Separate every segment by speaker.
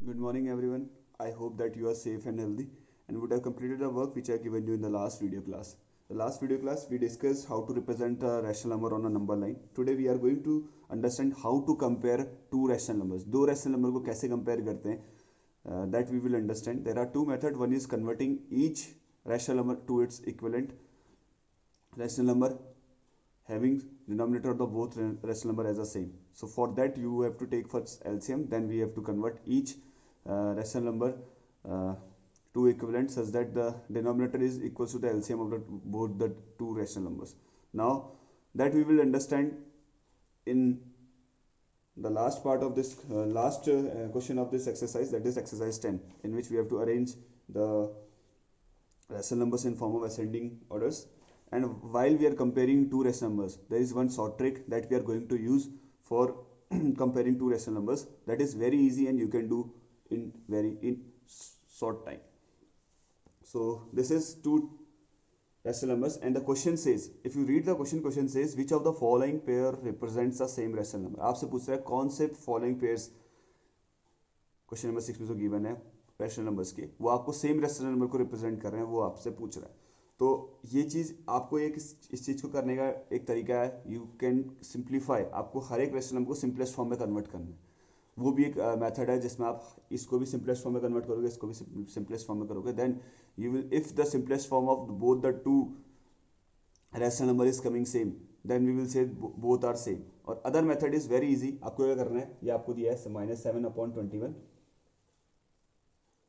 Speaker 1: Good morning, everyone. I hope that you are safe and healthy and would have completed the work which I given you in the last video class. The last video class we discussed how to represent a rational number on a number line. Today we are going to understand how to compare two rational numbers. दो rational number को कैसे compare करते हैं that we will understand. There are two methods. One is converting each rational number to its equivalent rational number having denominator of the both rational number as the same. So for that you have to take first LCM, then we have to convert each rational number to equivalent such that the denominator is equal to the LCM of both the two rational numbers. Now that we will understand in the last part of this last question of this exercise, that is exercise 10, in which we have to arrange the rational numbers in form of ascending orders. And while we are comparing two rational numbers, there is one short trick that we are going to use for comparing two rational numbers that is very easy and you can do in short time. So this is two rational numbers and the question says, if you read the question says which of the following pair represents the same rational number. आपसे पूछ रहा है कौन से following pairs question number 6 में जो given है rational numbers के, वो आपको सेम रैशनल नंबर को रिप्रेजेंट कर रहे हैं, वो आपसे पूछ रहा है. तो ये चीज़ आपको एक इस चीज़ को करने का एक तरीका है, यू कैन सिंप्लीफाई. आपको हर एक रैशनल नंबर को सिंपलेस्ट फॉर्म में कन्वर्ट करना है. वो भी एक मेथड है जिसमें आप इसको भी सिंपलेस्ट फॉर्म में कन्वर्ट करोगे, इसको भी सिंपलेस्ट फॉर्म में करोगे. Then you will, if the simplest form of both the two rational number is coming same, then we will say both are same. और other method is very easy. आपको क्या करना है, ये आपको दिया है -7/21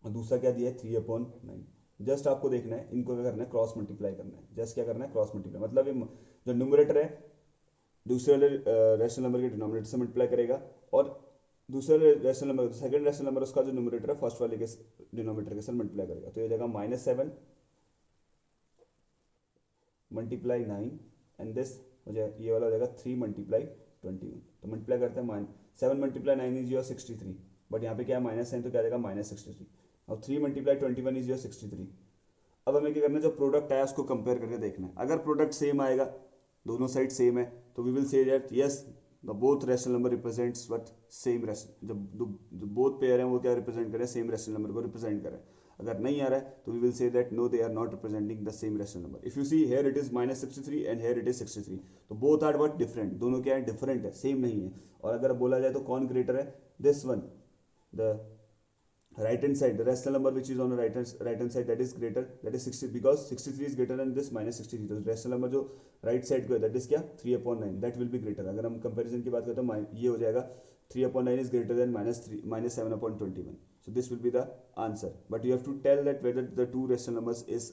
Speaker 1: और दूसरा क्या दिया है 3/9. जस्ट आपको देखना है, इनको क्या करना है, क्रॉस मल्टीप्लाई करना है. जस्ट क्या करना है, क्रॉस मल्टीप्लाई. मतलब ये जो न्यूमरेटर है दूसरे वाले रैशनल नंबर के डिनोमिनेटर से मल्टीप्लाई करेगा और दूसरे rational number second rational number उसका जो न्यूमरेटर है फर्स्ट वाले के डिनोमिनेटर के साथ मल्टीप्लाई करेगा. तो ये जाएगा -7 मल्टीप्लाई 9 एंड दिस ये वाला हो जाएगा 3 मल्टीप्लाई 21. तो मल्टीप्लाई करते हैं 7 मल्टीप्लाई 9 इज योर 63, बट यहाँ पे क्या है माइनस साइन, तो क्या जाएगा -63. और 3 मल्टीप्लाई 21 इज योर 63. अब हमें क्या करना है, जो प्रोडक्ट आया उसको कंपेयर करके देखना है. अगर प्रोडक्ट सेम आएगा, दोनों साइड सेम है, तो we will say that yes the both rational number represents what same rational. जब बोथ पेयर हैं वो क्या रिप्रेजेंट करें, सेम रैशनल नंबर को रिप्रेजेंट करें. अगर नहीं आ रहा है तो we will say that no they are not representing the same rational number. If you see here it is -63 and here it is 63, तो बोथ आर व्हाट डिफरेंट. दोनों क्या है, डिफरेंट है, सेम नहीं है. और अगर बोला जाए तो कौन ग्रेटर है, this one, the right hand side, the rational number which is on the right hand side, that is greater, that is 60, because 63 is greater than this -63. तो rational number जो right side को है that is क्या 3/9, that will be greater. अगर हम comparison की बात करें तो ये हो जाएगा 3/9 is greater than -7/21. So this will be the answer, but you have to tell that whether the two rational numbers is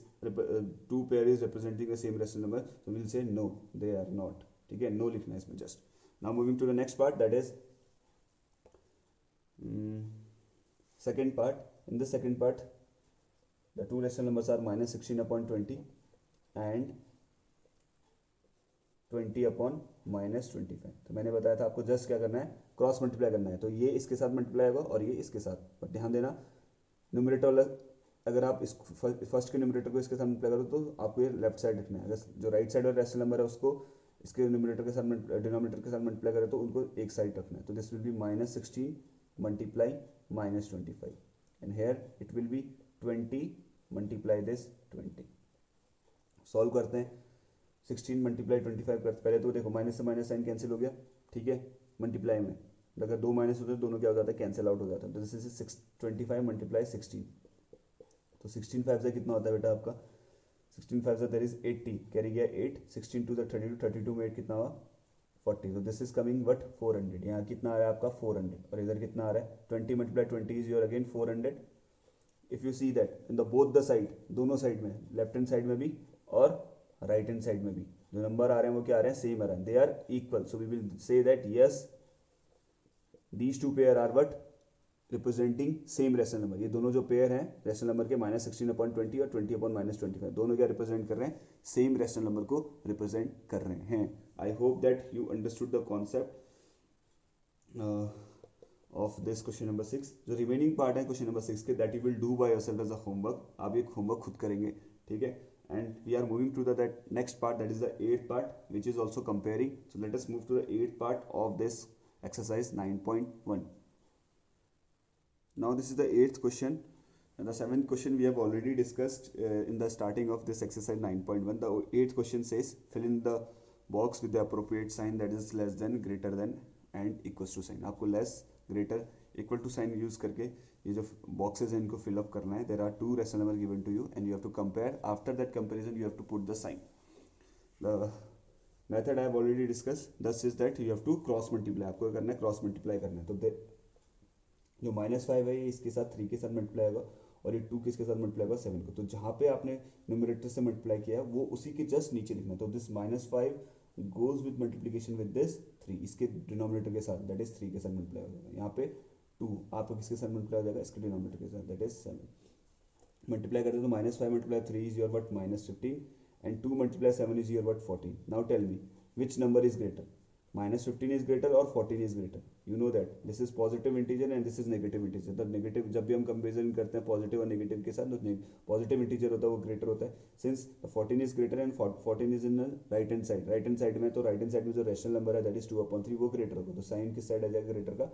Speaker 1: two pair is representing the same rational number. So we will say no, they are not. ठीक है, no लिखना है इसमें. just now moving to the next part, that is second part. In the second part the two rational numbers are -16/20 and 20/-25. तो मैंने बताया था आपको जस्ट क्या करना है, क्रॉस मल्टीप्लाई करना है. तो ये इसके साथ मल्टीप्लाई होगा और ये इसके साथ. बट ध्यान देना, न्यूमरेटर अगर आप इस फर्स्ट के न्यूमरेटर को इसके साथ मल्टीप्लाई करो तो आपको ये लेफ्ट साइड रखना है. अगर जो राइट साइड और रैशनल नंबर है उसको इसके न्यूमरेटर के साथ डिनोमिनेटर के साथ मल्टीप्लाई करें तो उनको एक साइड रखना है. तो this will B -16 multiply -25 and here it will be 20 multiply this 20. Solve करते हैं. 16 मल्टीप्लाई 25 करते, पहले तो देखो माइनस से माइनस साइन कैंसिल हो गया, ठीक है. मल्टीप्लाई में अगर दो माइनस होते हैं दोनों क्या हो जाता है, कैंसिल आउट हो जाता है. तो दिस इज 25 मल्टीप्लाई 16. तो 16 5 से कितना होता है बेटा आपका, 16 5 से देयर इज 80, कैरी गया 8, 16 2 32, 32 में 8 कितना हुआ 40. तो दिस इज कमिंग वट 400. यहाँ कितना आ रहा है आपका 400 और इधर कितना आ रहा है 20 multiply 20 is your again 400. If you see that in the both the side, दोनों साइड में, लेफ्ट हैंड साइड में भी और राइट हैंड साइड में भी जो नंबर आ रहे हैं वो क्या आ रहे हैं, सेम आ रहे हैं, they are equal. So we will say that yes these two pair are what representing same rational number. ये दोनों जो पेयर हैं रैशनल नंबर के -16/20 और 20/-25, दोनों क्या रिप्रेजेंट कर रहे हैं, सेम रैशनल नंबर को रिप्रेजेंट कर रहे हैं. I hope that you understood the concept of this question number 6. जो रिमेनिंग पार्ट है क्वेश्चन नंबर 6 के, that you will do by yourself as a homework. आप एक होमवर्क खुद करेंगे, ठीक है. And we are moving to that next part, that is the 8th part which is also comparing. So let us move to the 8th part of this exercise 9.1. Now this is the 8th question, and the 7th question we have already discussed in the starting of this exercise 9.1. The 8th question says fill in the box with the appropriate sign, that is less than, greater than and equals to sign. आपको less, greater, equal to sign use करके ये जो boxes हैं इनको fill up करना है. There are two rational number given to you and you have to compare. After that comparison you have to put the sign. The method I have already discussed. Thus is that you have to cross multiply. आपको करना है cross multiply करना है. तो जो -5 है ये इसके साथ 3 के साथ मल्टीप्लाई होगा और ये 2 किसके साथ मल्टीप्लाई होगा 7 को. तो जहाँ पे आपने न्यूमरेटर से मल्टीप्लाई किया है वो उसी के जस्ट नीचे लिखना है. तो this -5 goes with multiplication with this 3, इसके डिनोमिनेटर के साथ दैट इज 3 के साथ मल्टीप्लाई हो जाएगा. यहाँ पे 2 आपको किसके साथ मल्टीप्लाई हो जाएगा, इसके डिनोमिनेटर के साथ दैट इज 7. मल्टीप्लाई करते तो -5 multiply 3 is your what -15 and 2 multiply 7 is your what 14. Now tell me which number is greater, -15 is greater or 14 is greater. You know that this is positive integer and this is negative integer. The negative जब भी हम comparison करते हैं positive और negative के साथ, तो positive integer होता है वो ग्रेटर होता है. Since 14 is greater and 14 is in right hand side, right hand side में, तो राइट हैंड साइड में जो रेशनल नंबर है दैट इज 2/3 वो ग्रेटर होगा. तो साइन किस साइड आ जाएगा ग्रेटर का,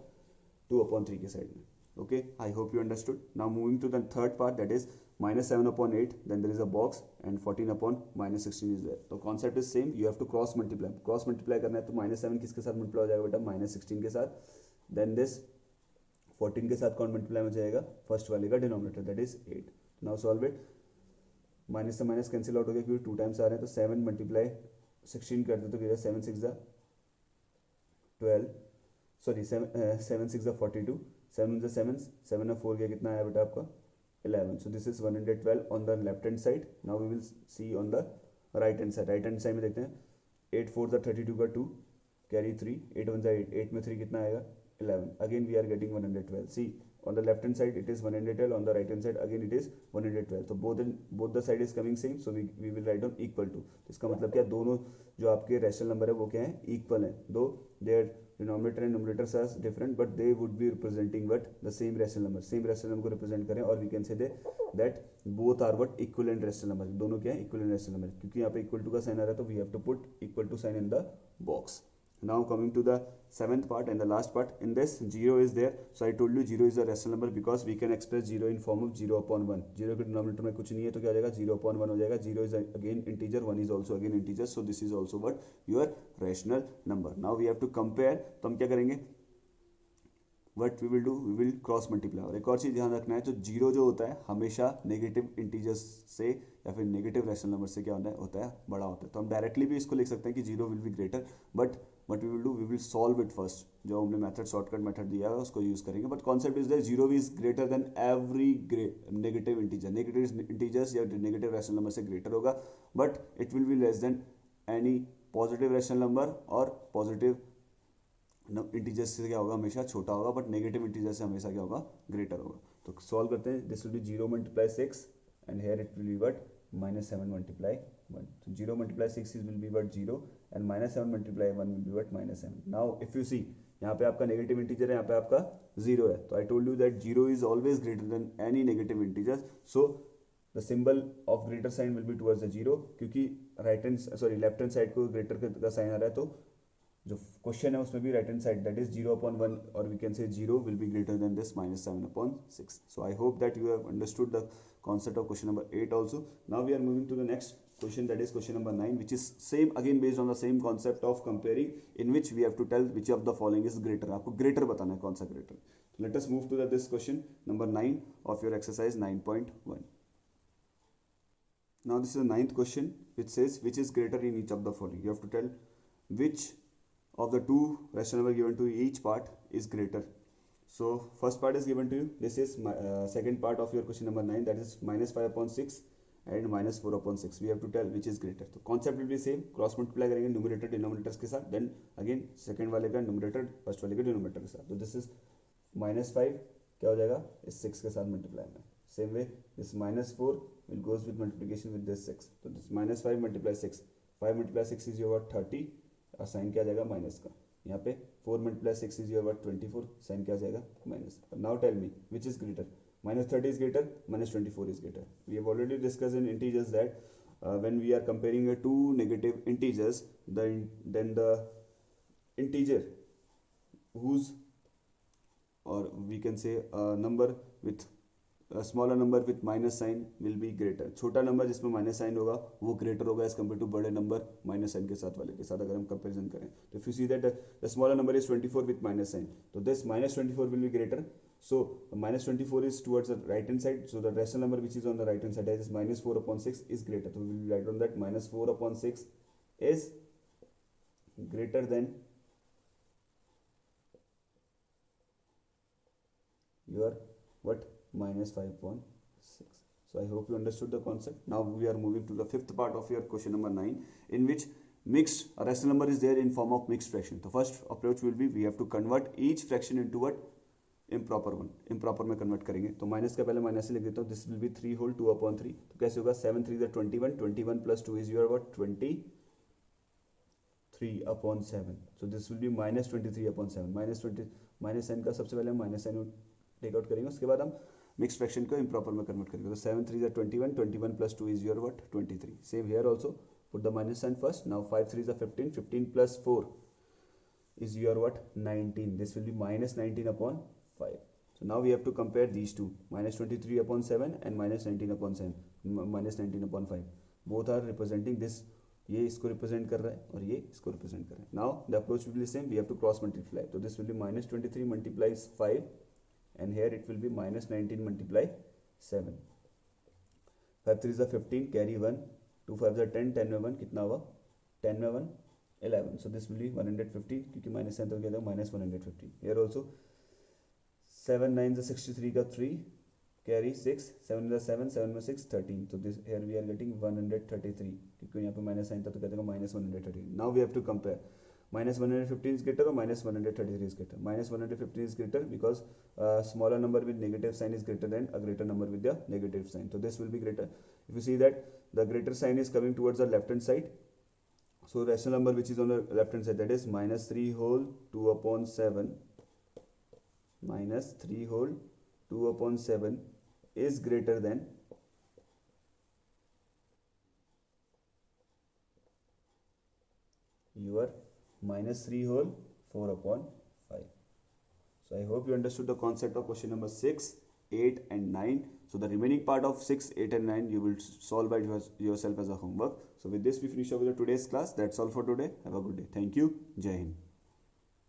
Speaker 1: 2/3 के साइड में. Okay, I hope you understood. Now moving to the third part, that is -7/8, then there is a box and 14/-16 is there. तो concept is same, you have to cross multiply. Cross multiply करना है तो -7 किसके साथ multiply हो जाएगा बेटा, -16 के साथ. then this 14 के साथ कौन मल्टीप्लाई हो जाएगा, फर्स्ट वाले का denominator that is 8. Now solve it. Minus से माइनस कैंसिल आउट हो गया क्योंकि 2 टाइम्स आ रहे हैं. तो 7 मल्टीप्लाई 16 कर दे तो क्या 7 6 12, सॉरी 7 6 42, 7 × 7 7 और 4 गया, कितना आया बेटा आपका 11. So this is 112 on the left hand side. Now we will see on the right hand side. Right hand side में देखते हैं 8 4 32 का 2 कैरी 3, 8 1 8, 8 में 3 कितना आएगा 11. Again we are getting 112. See on the left hand side it is 112, on the right hand side again it is 112. तो both the side is coming same, so we will write down equal to. इसका मतलब क्या, दोनों जो आपके rational number है वो क्या है, इक्वल है. दो their denominator and numerators are different but they would be representing what, the same rational number. same rational number को represent करें और we can say that both are what, equivalent rational number. दोनों क्या है, equivalent rational number. क्योंकि यहाँ पे equal to का साइन आ रहा है तो we have to put equal to sign in the box. Now coming to the 7th part and the last part. In this 0 is there, so I told you 0 is a rational number because we can express 0 in form of 0/1. 0 के denominator में कुछ नहीं है तो क्या हो जाएगा 0/1 हो जाएगा. 0 is again integer, 1 is also again integer, so this is also what, your rational number. Now we have to compare. तो हम क्या करेंगे, what we will do, we will cross multiply. और एक और चीज़ ध्यान रखना है, तो जीरो जो होता है हमेशा नेगेटिव इंटीजर्स से या फिर नेगेटिव रैशनल नंबर से क्या होता है बड़ा होता है. तो हम डायरेक्टली भी इसको लिख सकते हैं कि zero will be greater, but what we will do, we will solve it first. जो हमने मेथड शॉर्टकट मेथड दिया है उसको यूज करेंगे. But concept is that zero is greater than every negative integer. Negative integers या negative rational number से greater होगा, but it will be less than any positive rational number और positive integers से क्या होगा, हमेशा छोटा होगा, बट नेगेटिव इंटीजर से हमेशा क्या होगा, ग्रेटर होगा. तो सॉल्व करते हैं. This will B 0 × 6 and here it will be what, -7 × 1. So 0 × 6 will be what, 0 and -7 × 1 will be what, -7. Now if you see यहाँ पे आपका नेगेटिव इंटीजर है, यहाँ पे आपका 0 है. तो I told you that 0 is always greater than any negative integer. So the symbol of greater sign will be towards the 0, क्योंकि लेफ्ट हैंड साइड को ग्रेटर का साइन आ रहा है. तो जो क्वेश्चन है उसमें भी right hand side that is 0/1 और we can say 0 will be greater than this -7/6. So I hope that you have understood the concept of question number 8 also. Now we are moving to the next question, that is question number 9, which is same again based on the same concept of comparing, in which we have to tell which of the following is greater. आपको greater बताना है, कौन सा greater. Let us move to this question number 9 of your exercise 9.1. Now this is the 9th question, which says which is greater in each of the following. You have to tell which of the two rational number given to each part is greater. So first part is given to you. This is second part of your question number 9, that is -5/6 and -4/6. We have to tell which is greater. तो concept will be same. Cross multiply करेंगे numerator denominators के साथ. Then again second वाले का numerator first वाले के denominator के साथ. तो this is -5 क्या हो जाएगा, इस 6 के साथ multiply में. Same way this -4 will goes with multiplication with this 6. तो this -5 × 6. 5 × 6 is your 30. और साइन क्या आ जाएगा, माइनस का. यहाँ पे 4 × 6 is your what, 24. साइन क्या आ जाएगा, minus. Now tell me which is greater. -30 is greater, -24 is greater. We have already discussed in integers that when we are comparing two negative integers, then the integer whose or we can say a number with a smaller number with minus sign will be greater. छोटा number जिसमें minus sign होगा वो greater होगा as compare to बड़े number minus sign के साथ वाले के साथ अगर हम कंपेरिजन करें तो if you see that the smaller number is 24 with minus sign तो this minus 24 will be greater. So minus 24 is towards the right hand side, so the rational number which is on the right hand side, that is minus 4 upon 6 is greater. So we will write on that minus 4 upon 6 is greater than your what, minus 5 upon 6. So I hope you understood the concept. Now we are moving to the fifth part of your question number 9, in which mixed a rational number is there in form of mixed fraction. The first approach will be we have to convert each fraction into what, improper one. Improper में convert करेंगे तो minus का पहले minus से लिख देता हूँ. This will be 3 whole 2 upon 3. तो कैसे होगा, 7 3 is 21, 21 plus 2 is your what, 23 upon 7. So this will be minus 23 upon 7. Minus sign का सबसे पहले हम माइनस साइन टेक आउट करेंगे, उसके बाद हम मिक्स फ्रैक्शन को इम्प्रॉपर में कन्वर्ट करेंगे. तो 7 3 is 21, 21 plus 2 is your what, 23. Same here also put the minus sign first. Now 5 3 is 15, 15 plus 4 is your what, 19. This will be minus 19 upon 5. So now we have to compare these two, minus 23 upon 7 and minus 19 upon 7, minus 19 upon 5. Both are representing this. ये इसको represent कर रहा है और ये इसको represent कर रहा है. Now the approach will be the same. We have to cross multiply. So this will be minus 23 multiplies 5 and here it will be minus 19 multiply 7. 5 3 is 15, carry 1, 2 5 is 10, 10 में 1 कितना हुआ, 10 में 1 11. So this will be 150 क्योंकि minus sign तो क्या था, minus 150. Here also 7 9 is 63 का 3, carry 6, 7 is 7, 7 में 6 13. So this here we are getting 133 क्योंकि यहाँ पे माइनस साइन था तो कहते हैं minus 133. Now we have to compare. Minus 115 is greater or minus 133 is greater? Minus 115 is greater because smaller number with negative sign is greater than a greater number with the negative sign. So this will be greater. If you see that the greater sign is coming towards the left hand side, so rational number which is on the left hand side, that is minus 3 whole 2 upon 7, minus 3 whole 2 upon 7 is greater than your minus 3 whole 4 upon 5. So I hope you understood the concept of question number 6, 8 and 9. So the remaining part of 6, 8 and 9 you will solve by yourself as a homework. So with this we finish up with today's class. That's all for today. Have a good day. Thank you. Jai Hind.